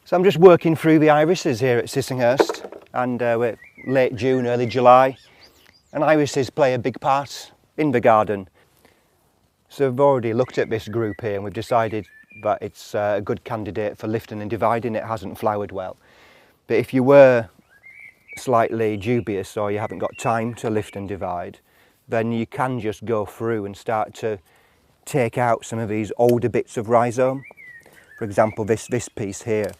So I'm just working through the irises here at Sissinghurst, and we're late June, early July, and irises play a big part in the garden. So we've already looked at this group here and we've decided that it's a good candidate for lifting and dividing. It hasn't flowered well. But if you were slightly dubious or you haven't got time to lift and divide, then you can just go through and start to take out some of these older bits of rhizome. For example, this piece here,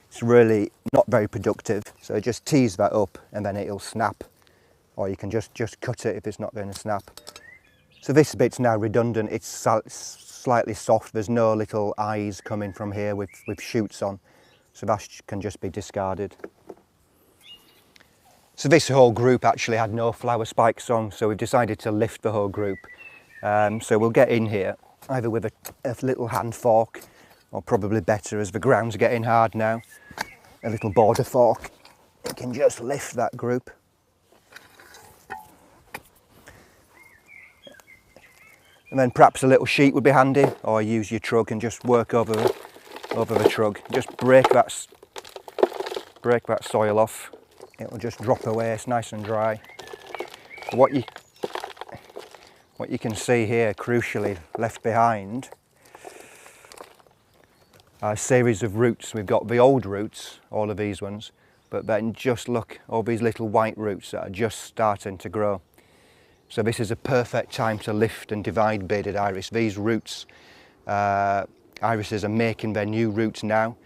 it's really not very productive, so just tease that up and then it'll snap, or you can just cut it if it's not going to snap. So this bit's now redundant, it's slightly soft, there's no little eyes coming from here with shoots on, so that can just be discarded. So this whole group actually had no flower spikes on, so we've decided to lift the whole group. So we'll get in here either with a little hand fork, or probably better as the ground's getting hard now, a little border fork. You can just lift that group. And then perhaps a little sheet would be handy, or use your trug and just work over the trug. Just break that soil off. It'll just drop away, it's nice and dry. What you can see here, crucially left behind, are a series of roots. We've got the old roots, all of these ones, but then just look, all these little white roots that are just starting to grow. So this is a perfect time to lift and divide bearded iris. These roots, irises are making their new roots now.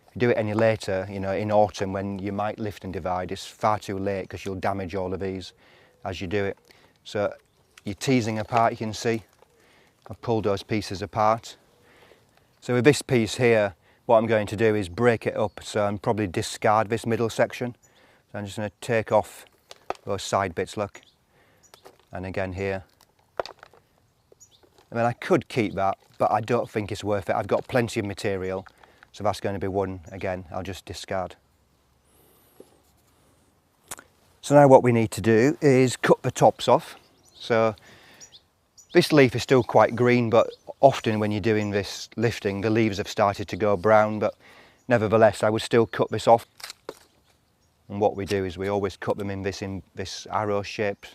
If you do it any later, you know, in autumn when you might lift and divide, it's far too late because you'll damage all of these as you do it. So you're teasing apart, you can see. I've pulled those pieces apart. So with this piece here, what I'm going to do is break it up, so I'm probably discard this middle section. So I'm just going to take off those side bits, look. And again here. I mean, I could keep that, but I don't think it's worth it. I've got plenty of material, so that's going to be one, again, I'll just discard. So now what we need to do is cut the tops off. So this leaf is still quite green, but often when you're doing this lifting, the leaves have started to go brown, but nevertheless, I would still cut this off. And what we do is we always cut them in this arrow shape,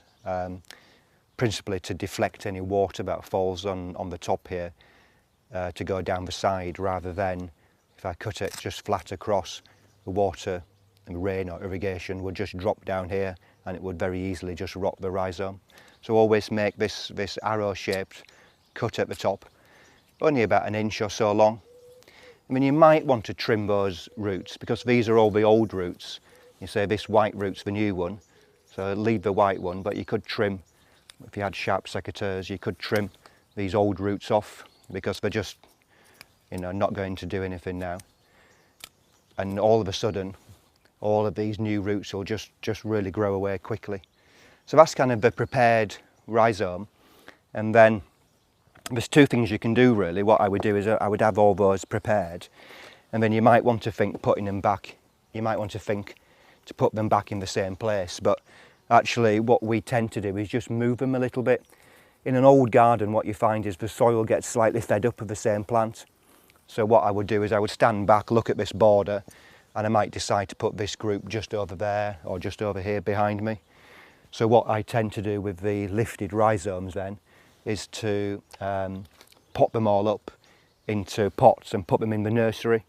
principally to deflect any water that falls on the top here to go down the side, rather than if I cut it just flat across, the water and rain or irrigation would just drop down here and it would very easily just rot the rhizome. So always make this arrow shaped cut at the top, only about 1 inch or so long. I mean, you might want to trim those roots because these are all the old roots. You say this white root's the new one, so leave the white one, but you could trim, if you had sharp secateurs, you could trim these old roots off because they're just, you know, not going to do anything now. And all of a sudden, all of these new roots will just really grow away quickly. So that's kind of the prepared rhizome. And then there's two things you can do really. What I would do is I would have all those prepared, and then you might want to think putting them back. You might want to think to put them back in the same place, but actually what we tend to do is just move them a little bit. In an old garden, what you find is the soil gets slightly fed up with the same plant. So what I would do is I would stand back, look at this border, and I might decide to put this group just over there or just over here behind me. So what I tend to do with the lifted rhizomes then is to pot them all up into pots and put them in the nursery,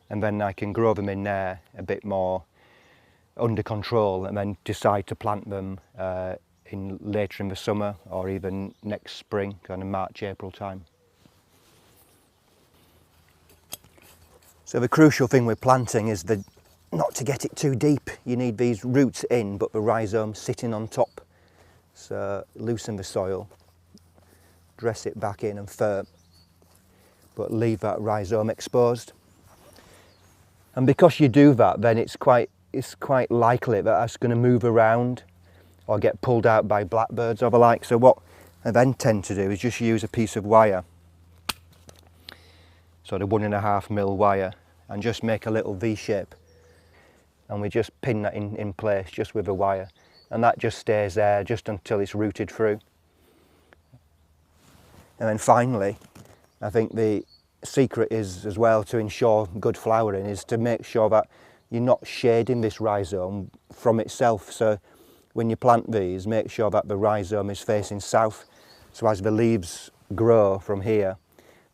and then I can grow them in there a bit more under control, and then decide to plant them later in the summer or even next spring, kind of March, April time. So the crucial thing with planting is not to get it too deep. You need these roots in, but the rhizome sitting on top. So loosen the soil, dress it back in and firm, but leave that rhizome exposed. And because you do that, then it's quite likely that that's going to move around or get pulled out by blackbirds or the like. So what I then tend to do is just use a piece of wire, sort of 1.5mm wire, and just make a little V shape, and we just pin that in place just with a wire, and that just stays there just until it's rooted through. And then finally, I think the secret is as well to ensure good flowering is to make sure that you're not shading this rhizome from itself. So when you plant these, make sure that the rhizome is facing south, so as the leaves grow from here,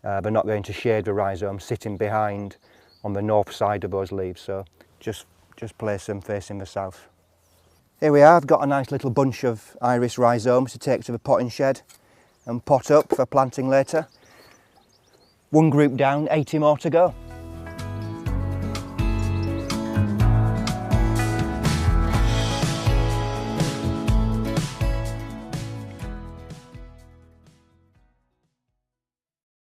they're not going to shade the rhizome sitting behind on the north side of those leaves. So just place them facing the south. Here we are, I've got a nice little bunch of iris rhizomes to take to the potting shed and pot up for planting later. One group down, 80 more to go.